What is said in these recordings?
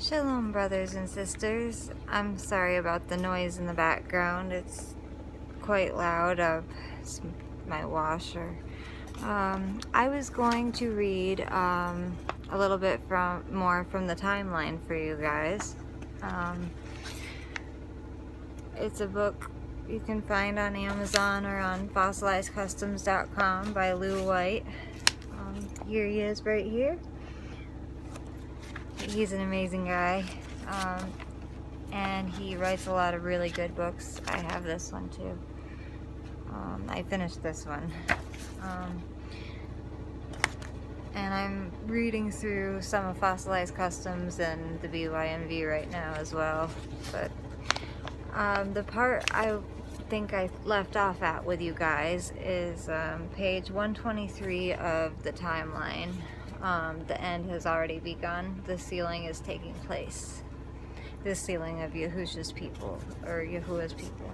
Shalom, brothers and sisters. I'm sorry about the noise in the background. It's quite loud. It's my washer. I was going to read a little bit more from the timeline for you guys. It's a book you can find on Amazon or on fossilizedcustoms.com by Lou White. Here he is right here. He's an amazing guy, and he writes a lot of really good books. I have this one too. I finished this one. And I'm reading through some of Fossilized Customs and the BYMV right now as well. But the part I think I left off at with you guys is page 123 of the timeline. The end has already begun. The sealing is taking place. The sealing of Yahusha's people, or Yahuwah's people.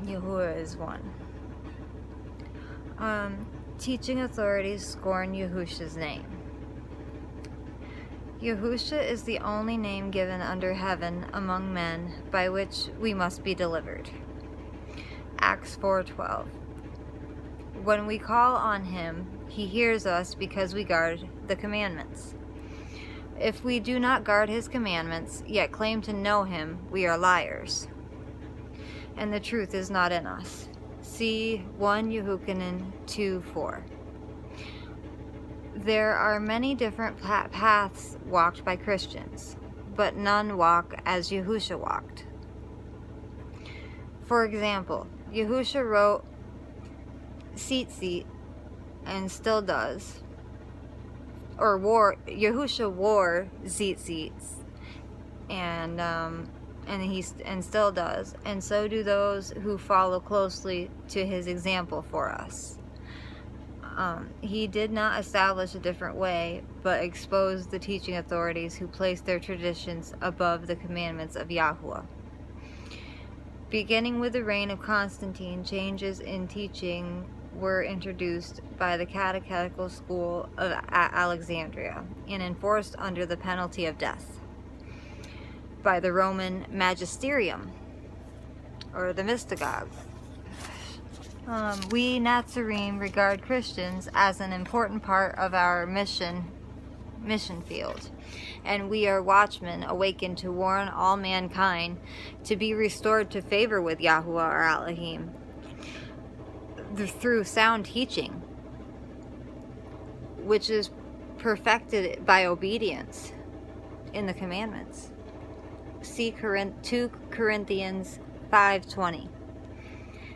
Yahuwah is one. Teaching authorities scorn Yahusha's name. Yahusha is the only name given under heaven among men by which we must be delivered. Acts 4:12. When we call on him, he hears us because we guard the commandments. If we do not guard his commandments, yet claim to know him, we are liars, and the truth is not in us. See 1 Yehuchanan 2:4. There are many different paths walked by Christians, but none walk as Yahusha walked. For example, Yahusha wrote seat, and still does, or Yahusha wore seats, and still does, and so do those who follow closely to his example for us. He did not establish a different way, but exposed the teaching authorities who placed their traditions above the commandments of Yahuwah. Beginning with the reign of Constantine, changes in teaching were introduced by the catechetical school at Alexandria and enforced under the penalty of death by the Roman magisterium, or the mystagogue. We Nazarene regard Christians as an important part of our mission field, and we are watchmen awakened to warn all mankind to be restored to favor with Yahuwah or Elohim through sound teaching, which is perfected by obedience in the commandments. See 2 Corinthians 5:20.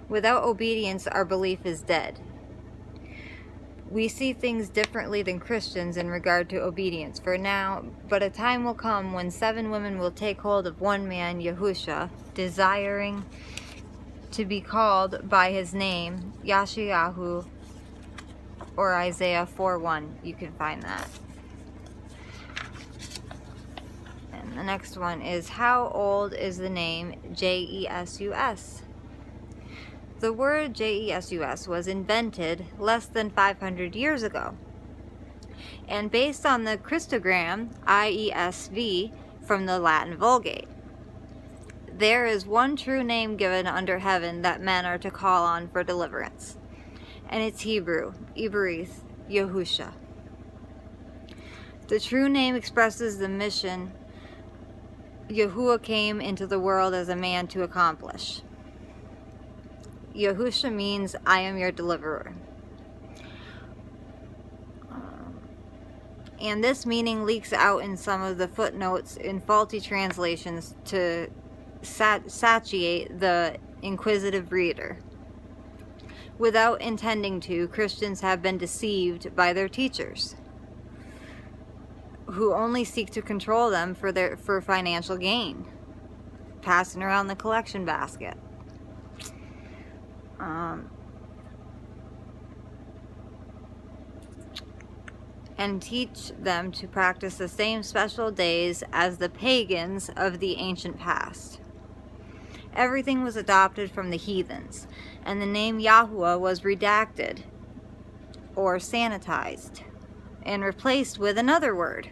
Without obedience, our belief is dead. We see things differently than Christians in regard to obedience for now, but a time will come when 7 women will take hold of one man, Yahusha, desiring to be called by his name, Yashayahu, or Isaiah 4:1. You can find that. And the next one is, how old is the name Jesus? The word Jesus was invented less than 500 years ago, and based on the Christogram, IESV, from the Latin Vulgate. There is one true name given under heaven that men are to call on for deliverance, and it's Hebrew, Yahusha. The true name expresses the mission Yahuwah came into the world as a man to accomplish. Yahusha means, I am your deliverer. And this meaning leaks out in some of the footnotes in faulty translations to satiate the inquisitive reader. Without intending to, Christians have been deceived by their teachers, who only seek to control them for financial gain, passing around the collection basket. And teach them to practice the same special days as the pagans of the ancient past. Everything was adopted from the heathens, and the name Yahuwah was redacted or sanitized and replaced with another word.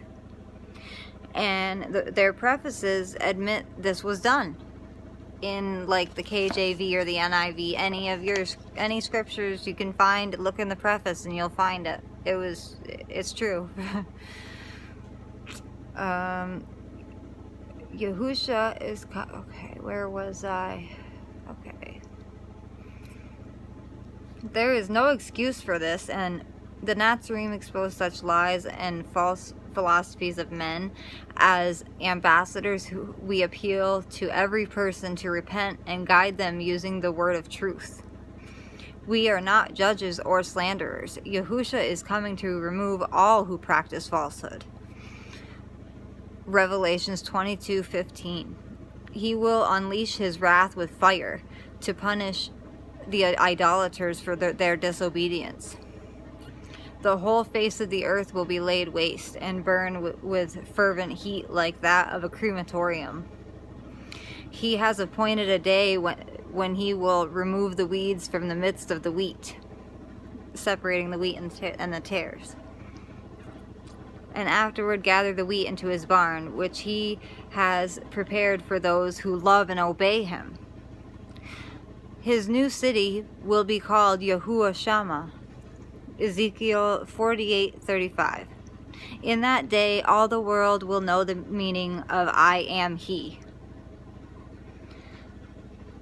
And their prefaces admit this was done. In like the KJV or the NIV, any scriptures you can find, look in the preface and you'll find it. It's true. Yahusha is, okay, where was I? Okay. There is no excuse for this, and the Nazarene expose such lies and false philosophies of men. As ambassadors, we appeal to every person to repent and guide them using the word of truth. We are not judges or slanderers. Yahusha is coming to remove all who practice falsehood. Revelations 22:15. He will unleash his wrath with fire to punish the idolaters for their disobedience. The whole face of the earth will be laid waste and burn with fervent heat like that of a crematorium. He has appointed a day when he will remove the weeds from the midst of the wheat, separating the wheat and the tares, and afterward gather the wheat into his barn, which he has prepared for those who love and obey him. His new city will be called Yahuwah Shammah. Ezekiel 48:35. In that day, all the world will know the meaning of I am He.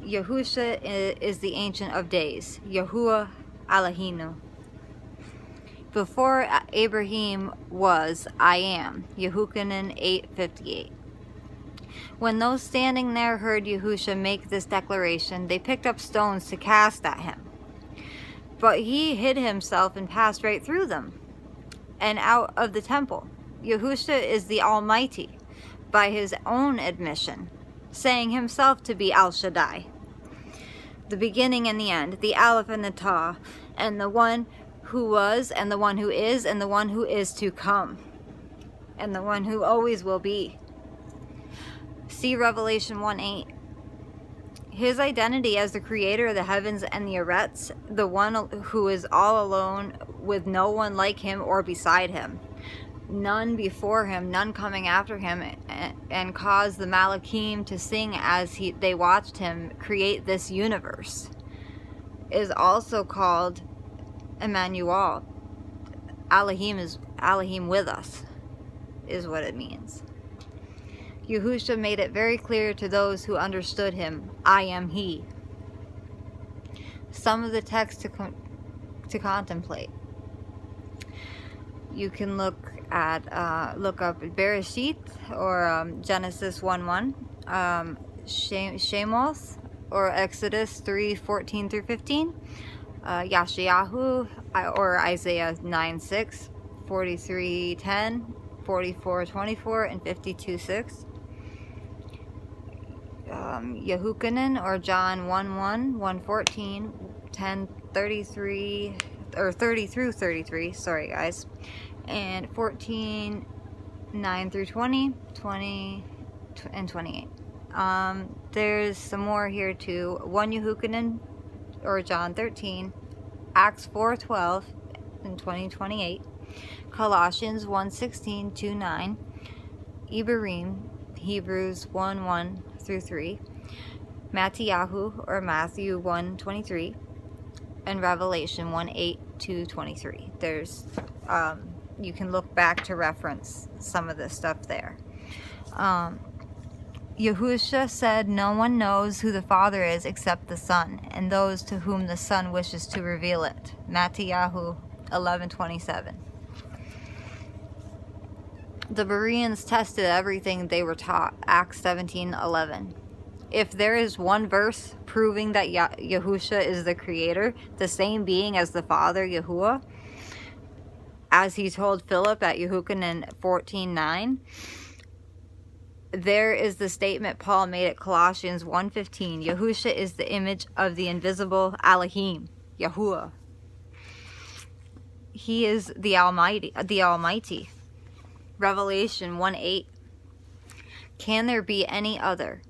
Yahusha is the Ancient of Days. Yahuwah Eloheinu. Before Abraham was, I am. Yehukanan 8:58. When those standing there heard Yahusha make this declaration, they picked up stones to cast at him. But he hid himself and passed right through them and out of the temple. Yahusha is the Almighty by his own admission, saying himself to be El Shaddai, the beginning and the end, the Aleph and the Tah, and the one who was, and the one who is, and the one who is to come, and the one who always will be. See Revelation 1:8. His identity as the creator of the heavens and the arets, the one who is all alone with no one like him or beside him, none before him, none coming after him, and caused the Malachim to sing as they watched him create this universe, is also called Emmanuel. Elohim is Elohim with us, is what it means. Yahusha made it very clear to those who understood him, I am He. Some of the text to contemplate. You can look up Bereshit or Genesis 1:1, Shemoth or Exodus 3:14 through 15, Yashayahu or Isaiah 9:6, 43:10, 44:24, and 52:6. Yehukanan or John 1:1, 1:14, 10:33 or 30 through 33. Sorry, guys, and 14:9 through 20, 20 and 28. There's some more here too. 1 Yehukanan or John 13, Acts 4:12 and 20:28, Colossians 1:16 to 9, Ibarim, Hebrews 1:1 through 3, Mattiyahu or Matthew 1:23, and Revelation 1:8 to 23. There's you can look back to reference some of this stuff there. Yahusha said, no one knows who the Father is except the Son, and those to whom the Son wishes to reveal it. Mattiyahu 11:27. The Bereans tested everything they were taught. Acts 17:11. If there is one verse proving that Yahusha is the Creator, the same being as the Father, Yahuwah, as he told Philip at Yehukanan 14:9, there is the statement Paul made at Colossians 1:15. Yahusha is the image of the invisible Elohim, Yahuwah. He is the Almighty. Revelation 1:8. Can there be any other?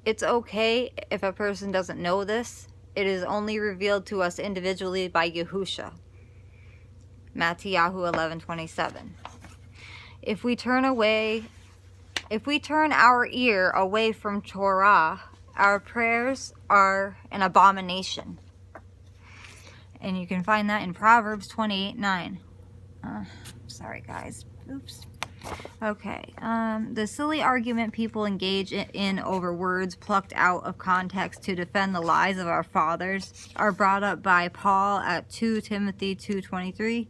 It's okay if a person doesn't know this. It is only revealed to us individually by Yahusha. Mattiyahu 11:27. If we turn away If we turn our ear away from Torah, our prayers are an abomination. And you can find that in Proverbs 28:9. Sorry, guys. Oops. Okay. The silly argument people engage in over words plucked out of context to defend the lies of our fathers are brought up by Paul at 2 Timothy 2:23,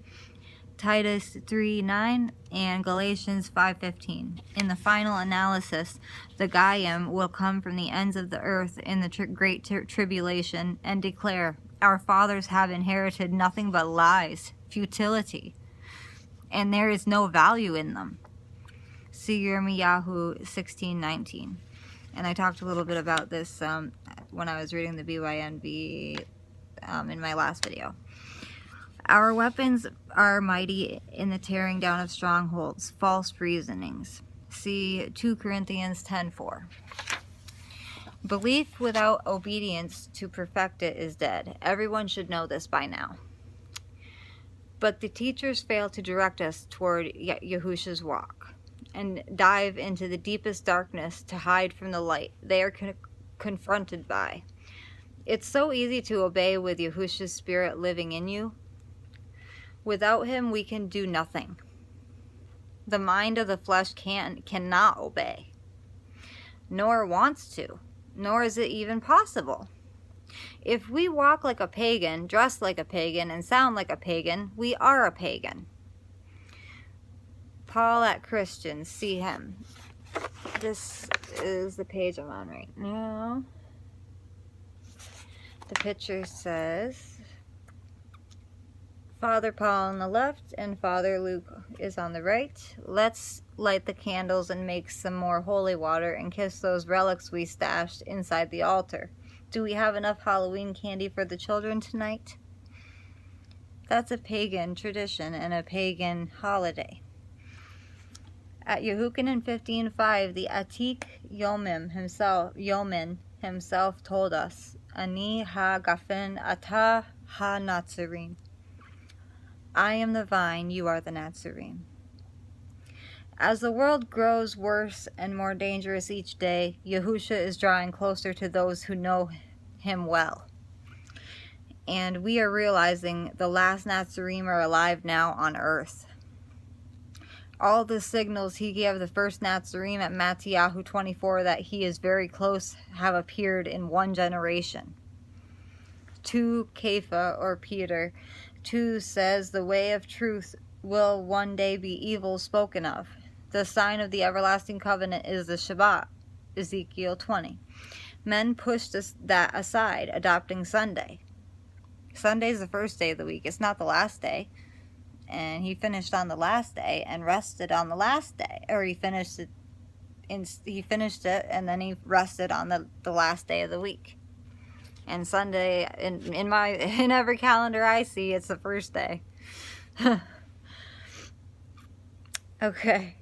Titus 3:9, and Galatians 5:15. In the final analysis, the Goyim will come from the ends of the earth in the great tribulation and declare, our fathers have inherited nothing but lies, futility, and there is no value in them. See Yirmiyahu 16:19. And I talked a little bit about this when I was reading the BYNB in my last video. Our weapons are mighty in the tearing down of strongholds, false reasonings. See 2 Corinthians 10:4. Belief without obedience to perfect it is dead. Everyone should know this by now. But the teachers fail to direct us toward Yahusha's walk and dive into the deepest darkness to hide from the light they are confronted by. It's so easy to obey with Yahusha's spirit living in you. Without him, we can do nothing. The mind of the flesh cannot obey, nor wants to, nor is it even possible. If we walk like a pagan, dress like a pagan, and sound like a pagan, we are a pagan. Paul at Christians, see him. This is the page I'm on right now. The picture says Father Paul on the left and Father Luke is on the right. Let's light the candles and make some more holy water and kiss those relics we stashed inside the altar. Do we have enough Halloween candy for the children tonight? That's a pagan tradition and a pagan holiday. At Yehukanan 15:5, the Atik Yomin himself told us, Ani ha-gafen ata ha-Natzarim. I am the vine, you are the Nazarene. As the world grows worse and more dangerous each day, Yahusha is drawing closer to those who know him well. And we are realizing the last Nazarene are alive now on earth. All the signals he gave the first Nazarene at Matthew 24 that he is very close have appeared in one generation. 2 Kepha, or Peter, 2 says the way of truth will one day be evil spoken of. The sign of the everlasting covenant is the Shabbat, Ezekiel 20. Men pushed that aside, adopting Sunday. Sunday is the first day of the week. It's not the last day. And he finished on the last day and rested on the last day. Or he finished it and then he rested on the last day of the week. And Sunday, in every calendar I see, it's the first day. Okay.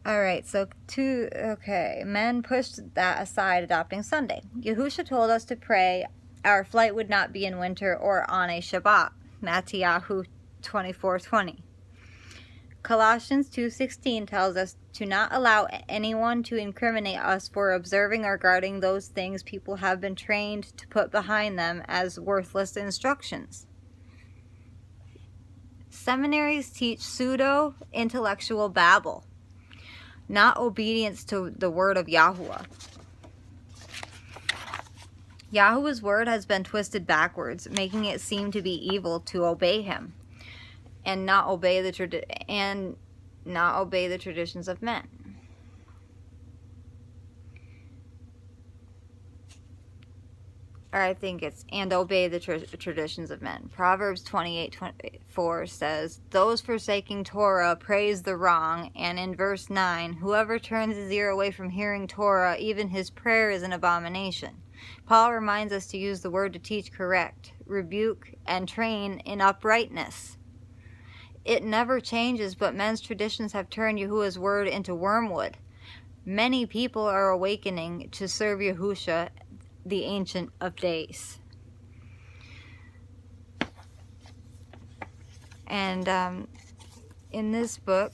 Alright, so men pushed that aside, adopting Sunday. Yahusha told us to pray our flight would not be in winter or on a Shabbat, Matthew 24:20. Colossians 2:16 tells us to not allow anyone to incriminate us for observing or guarding those things people have been trained to put behind them as worthless instructions. Seminaries teach pseudo-intellectual babble, not obedience to the word of Yahuwah. Yahuwah's word has been twisted backwards, making it seem to be evil to obey him and not obey the traditions of men. Or I think it's, and obey the traditions of men. Proverbs 28:4 says, those forsaking Torah praise the wrong. And in verse 9, whoever turns his ear away from hearing Torah, even his prayer is an abomination. Paul reminds us to use the word to teach, correct, rebuke, and train in uprightness. It never changes, but men's traditions have turned Yahuwah's word into wormwood. Many people are awakening to serve Yahusha, the Ancient of Days. And in this book,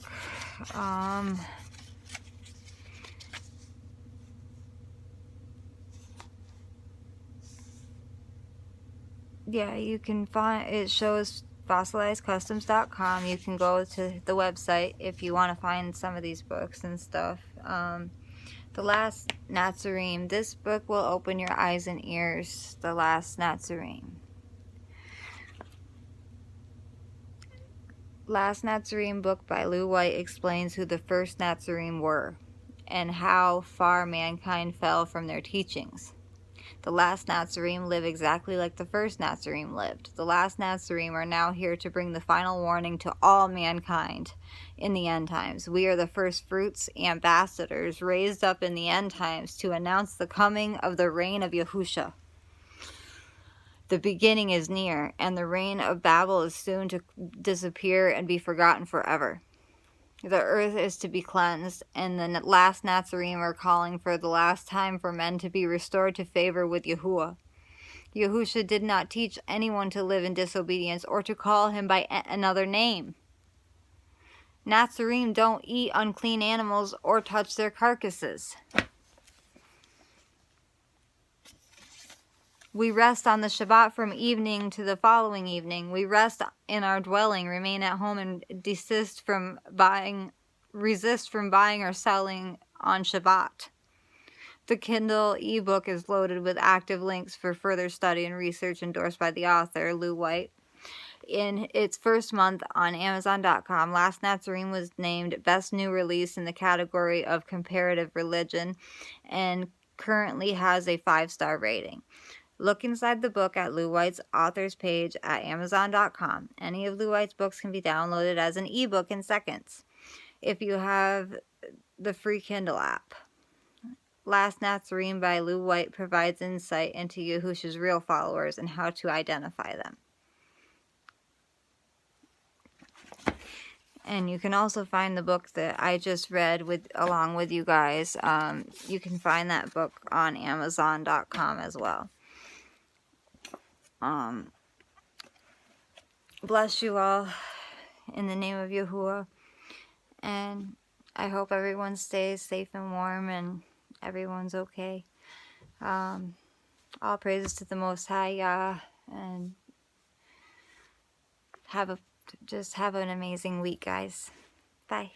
yeah, you can find, it shows fossilizedcustoms.com. You can go to the website if you want to find some of these books and stuff. The Last Nazarene. This book will open your eyes and ears. The Last Nazarene. Last Nazarene book by Lou White explains who the first Nazarene were and how far mankind fell from their teachings. The last Nazarene live exactly like the first Nazarene lived. The last Nazarene are now here to bring the final warning to all mankind in the end times. We are the first fruits, ambassadors, raised up in the end times to announce the coming of the reign of Yahusha. The beginning is near, and the reign of Babel is soon to disappear and be forgotten forever. The earth is to be cleansed, and the last Nazarene are calling for the last time for men to be restored to favor with Yahuwah. Yahusha did not teach anyone to live in disobedience or to call him by another name. Nazarene don't eat unclean animals or touch their carcasses. We rest on the Shabbat from evening to the following evening. We rest in our dwelling, remain at home, and resist from buying or selling on Shabbat. The Kindle ebook is loaded with active links for further study and research endorsed by the author, Lou White. In its first month on Amazon.com, Last Nazarene was named Best New Release in the category of Comparative Religion and currently has a 5-star rating. Look inside the book at Lou White's author's page at Amazon.com. Any of Lou White's books can be downloaded as an ebook in seconds if you have the free Kindle app. Last Nazarene by Lou White provides insight into Yahusha's real followers and how to identify them. And you can also find the book that I just read along with you guys. You can find that book on Amazon.com as well. Bless you all in the name of Yahuwah, and I hope everyone stays safe and warm and everyone's okay. All praises to the Most High Yah, and just have an amazing week, guys. Bye.